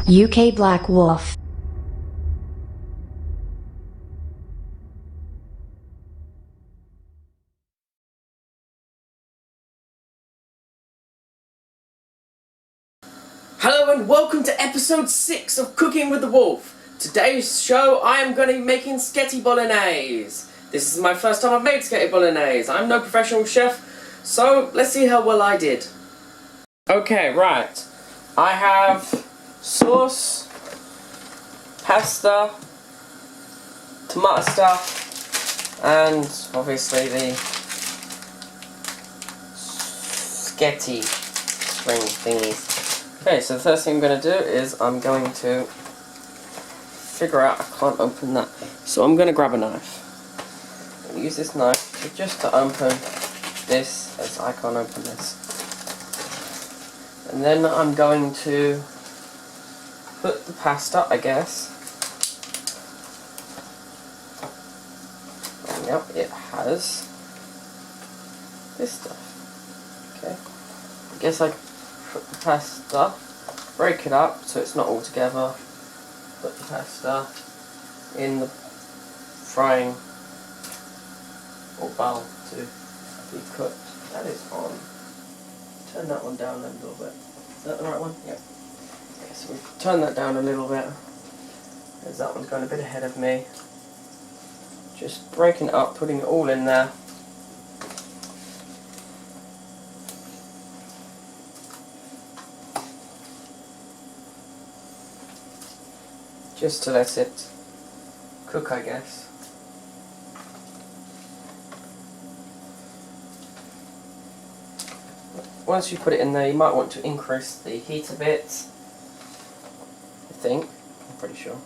UK Black Wolf. Hello and welcome to episode 6 of Cooking with the Wolf. Today's show I am going to be making spaghetti bolognese. This is my first time I've made spaghetti bolognese. I'm no professional chef, so let's see how well I did. Okay, right. I have sauce, pasta, tomato stuff, and obviously the spaghetti string thingies. Okay, so the first thing I'm going to do is I'm going to figure out I can't open that. So I'm going to grab a knife. I'll use this knife just to open this, as I can't open this. And then I'm going to put the pasta, I guess. And yep, it has this stuff. Okay. I guess I put the pasta, break it up so it's not all together, put the pasta in the frying or bowl to be cooked. That is on. Turn that one down a little bit. Is that the right one? Yeah. Okay, so we turn that down a little bit, as that one's going a bit ahead of me. Just breaking it up, putting it all in there. Just to let it cook, I guess. Once you put it in there, you might want to increase the heat a bit. I think. I'm pretty sure.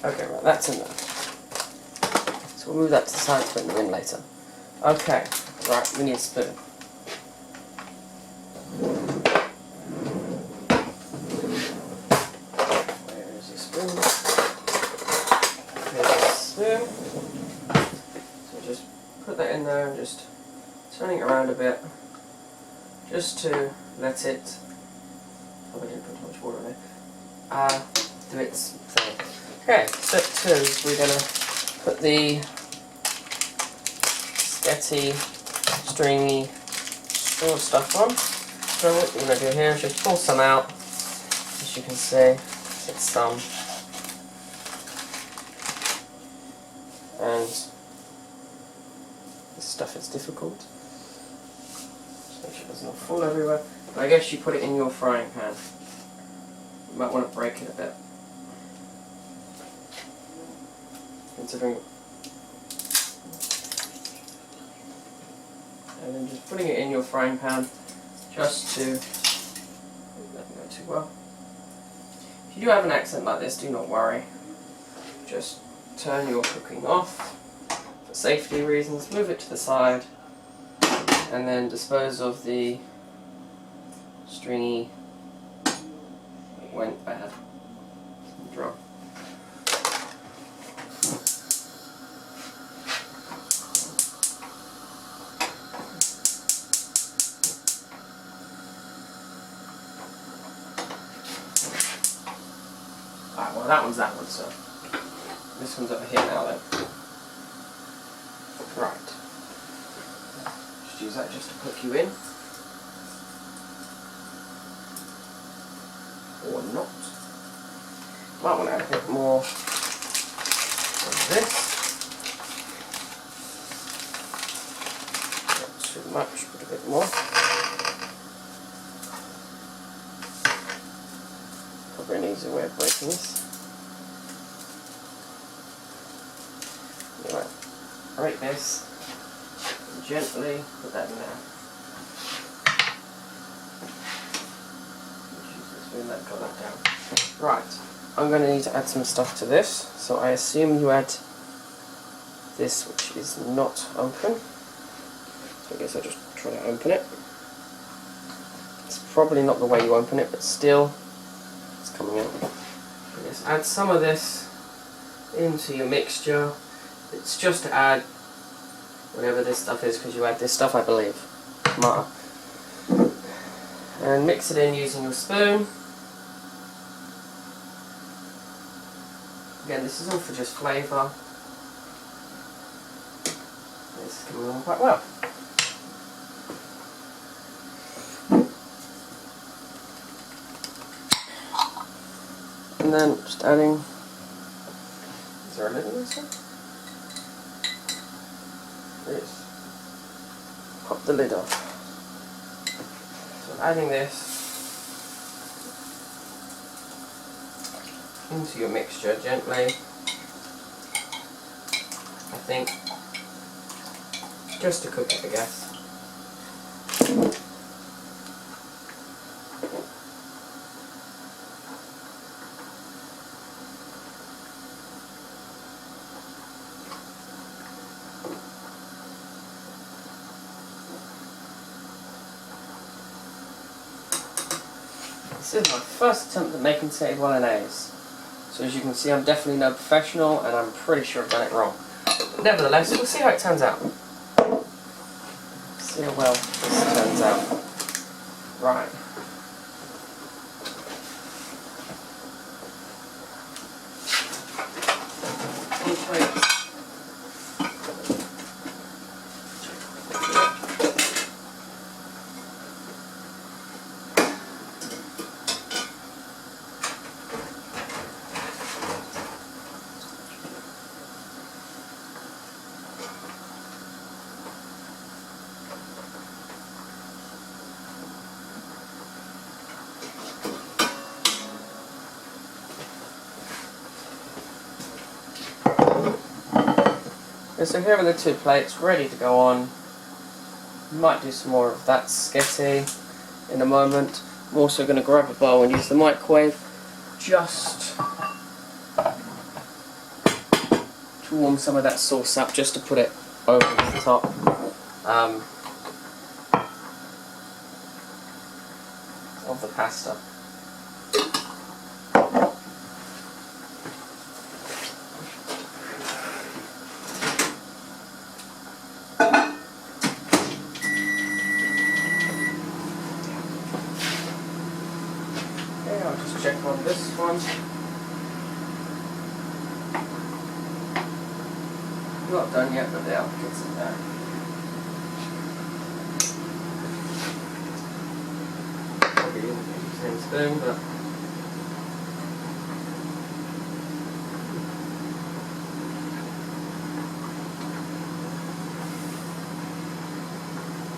Okay, right, that's in there. So we'll move that to the side to put them in later. Okay, right, we need a spoon. Where is your spoon? Here's the spoon. So just put that in there and just turning it around a bit. Just to let it, oh, I didn't put too much water in there. Do its thing. Okay, step 2 is we're going to put the spaghetti stringy straw stuff on. So what you're going to do here is just pull some out. As you can see, it's some. And this stuff is difficult. Just make sure it doesn't fall everywhere. But I guess you put it in your frying pan. You might want to break it a bit. Considering, and then just putting it in your frying pan just to, that didn't go too well. If you do have an accent like this, do not worry. Just turn your cooking off for safety reasons, move it to the side, and then dispose of the stringy, it went bad, drum. Alright, well that one's that one, so this one's over here now then. Right. Just use that just to hook you in. Or not. Might want to add a bit more of this. Not too much, but a bit more. Probably an easier way of breaking this. Anyway, break this and gently put that in there. That got that down. Right, I'm going to need to add some stuff to this, so I assume you add this, which is not open. So I guess I'll just try to open it. It's probably not the way you open it, but still, it's coming out. Just add some of this into your mixture. It's just to add whatever this stuff is, because you add this stuff, I believe. Tomato. And mix it in using your spoon. Again, this is all for just flavour. This is coming along quite well. And then just adding, is there a lid in this one? There is. Pop the lid off. So I'm adding this into your mixture gently. I think just to cook it, I guess. This is my first attempt at making spaghetti bolognese. So as you can see, I'm definitely no professional, and I'm pretty sure I've done it wrong. But nevertheless, we'll see how it turns out. See how well this turns out. Right. So here are the two plates ready to go on. Might do some more of that sketty in a moment. I'm also going to grab a bowl and use the microwave just to warm some of that sauce up, just to put it over the top. Of the pasta. I'll just check on this one. Not done yet, but the alcohol's in there. Probably using the same spoon, but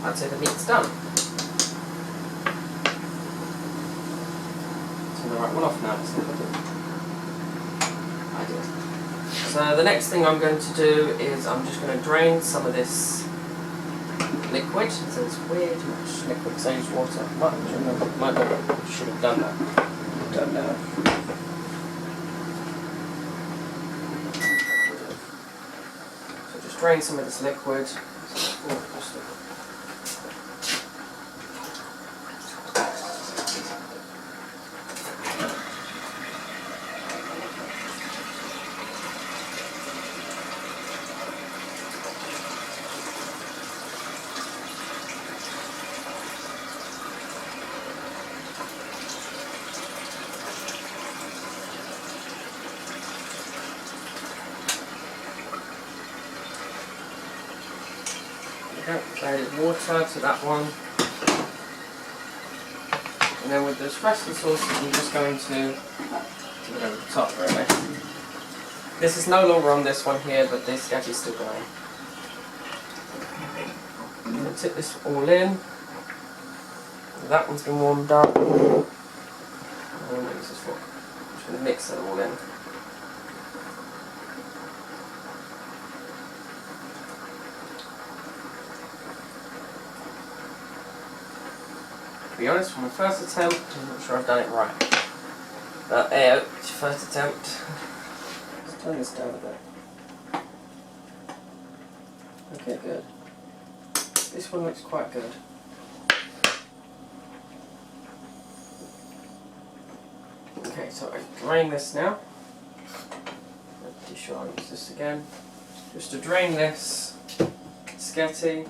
I'd say the meat's done. Right one off now, let's look at it. I did. So the next thing I'm going to do is I'm just going to drain some of this liquid. So it's way too much liquid, so I use water. Might not, should have done that. Don't know. So just drain some of this liquid. Added water to that one, and then with this rest of the sauces I'm just going to put it over the top really. This is no longer on this one here, but this is actually still going. I'm going to tip this all in. That one's been warmed up. I'm going to use this fork. I'm just going to mix it all in. To be honest, from my first attempt, I'm not sure I've done it right. But hey, it's your first attempt. Let's turn this down a bit. Okay, good. This one looks quite good. Okay, so I drain this now. Pretty sure I'll use this again. just to drain this sketty.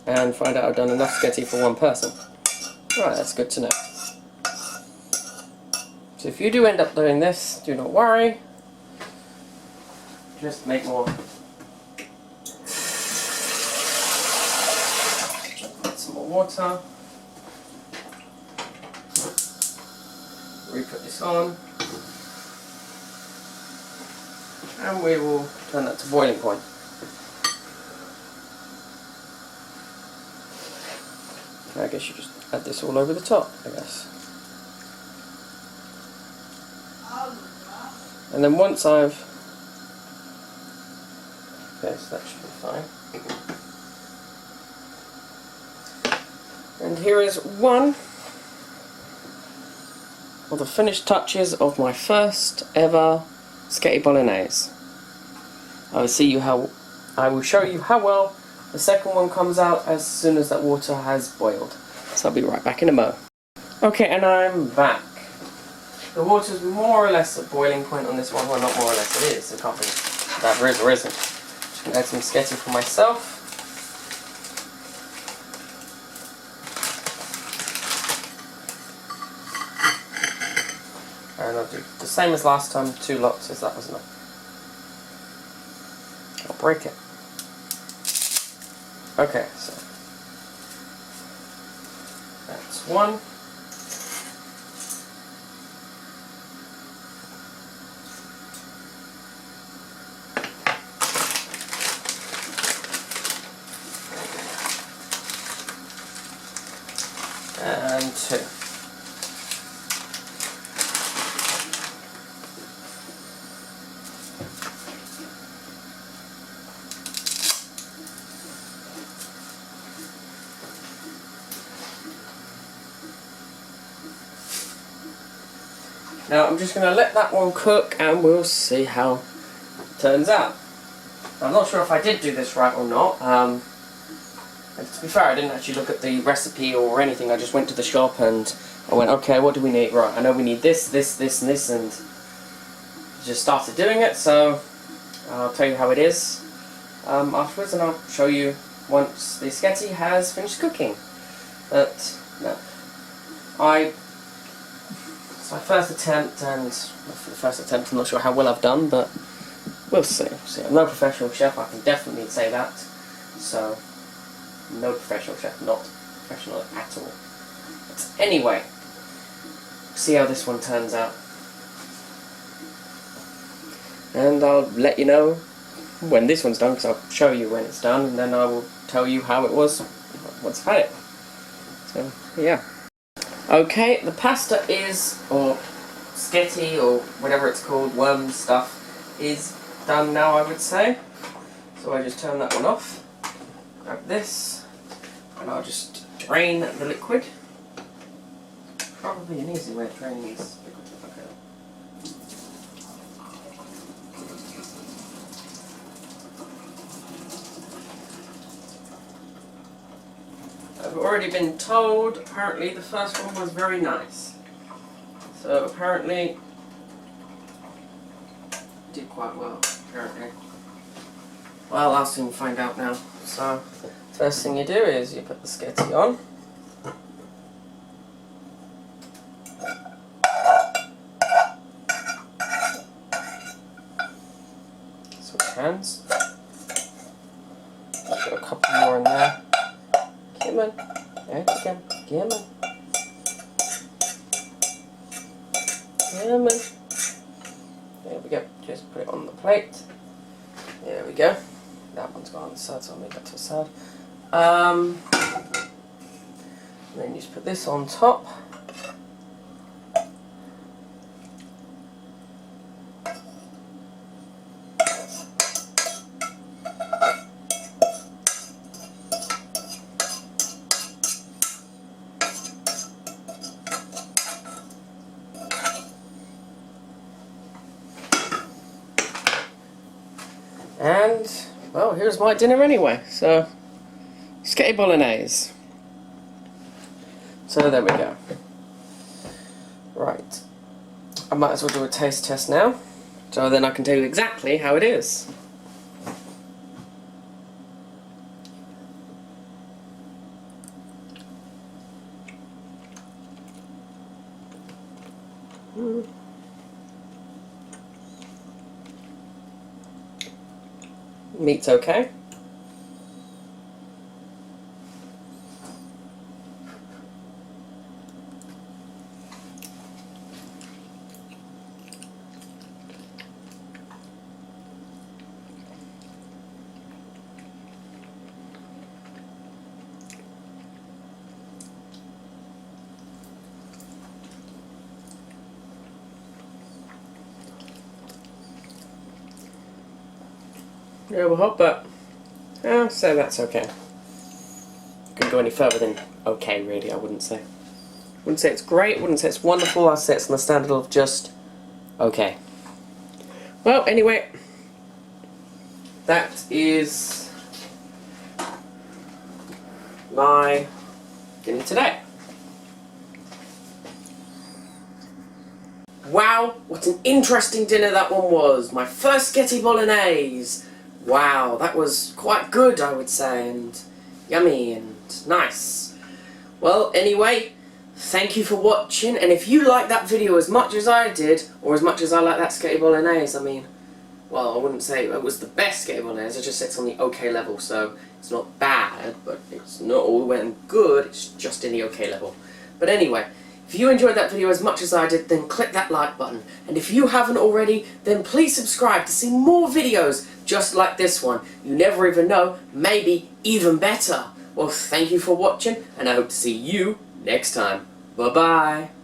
And find out I've done enough sketty for one person. Right, that's good to know. So if you do end up doing this, do not worry. Just make more. Add some more water. Re-put this on. And we will turn that to boiling point. I guess you just add this all over the top, I guess. And then once I've... Okay, so that should be fine. And here is one of the finished touches of my first ever spaghetti bolognese. I will show you how well the second one comes out as soon as that water has boiled. So I'll be right back in a mo. Okay, and I'm back. The water's more or less at boiling point on this one. Well, not more or less, it is. It can't be that is or isn't. Just going to add some sketty for myself. And I'll do the same as last time, 2 lots, as that was enough. I'll break it. Okay, so that's one. And 2. Now I'm just going to let that one cook and we'll see how it turns out. I'm not sure if I did do this right or not. And to be fair, I didn't actually look at the recipe or anything. I just went to the shop and I went, okay, what do we need? Right, I know we need this, this, this and this, and just started doing it, so I'll tell you how it is afterwards, and I'll show you once the sketty has finished cooking. But no, it's my first attempt, and for the first attempt I'm not sure how well I've done, but we'll see. I'm no professional chef, I can definitely say that. So, no professional chef, not professional at all. But anyway, see how this one turns out. And I'll let you know when this one's done, because I'll show you when it's done, and then I will tell you how it was once I've had it. So, yeah. Okay, the pasta is, or sketty, or whatever it's called, worm stuff, is done now, I would say. So I just turn that one off, grab this, and I'll just drain the liquid. Probably an easy way of draining this liquid. Okay. I've already been told, apparently the first one was very nice. So apparently, did quite well, apparently. Well, I'll soon find out now. So, first thing you do is you put the sketty on. Switch hands. Put a couple more in there. Come on. There you go. Come on. Come on. There we go. Just put it on the plate. There we go. That one's gone on the side, so I'll move that to the side. And then you just put this on top. And, well, here's my dinner anyway. So, spaghetti bolognese. So there we go. Right. I might as well do a taste test now. So then I can tell you exactly how it is. Meat's okay. Yeah, well, hope, but I'll say that's okay. Couldn't go any further than okay, really. I wouldn't say. Wouldn't say it's great. Wouldn't say it's wonderful. I'd say it's on the standard of just okay. Well, anyway, that is my dinner today. Wow, what an interesting dinner that one was. My first spaghetti bolognese. Wow, that was quite good, I would say, and yummy and nice. Well, anyway, thank you for watching, and if you liked that video as much as I did, or as much as I like that spaghetti bolognese, I mean, well, I wouldn't say it was the best spaghetti bolognese, I just said it's on the okay level, so it's not bad, but it's not all the way good, it's just in the okay level. But anyway, if you enjoyed that video as much as I did, then click that like button. And if you haven't already, then please subscribe to see more videos just like this one. You never even know, maybe even better. Well, thank you for watching, and I hope to see you next time. Bye-bye.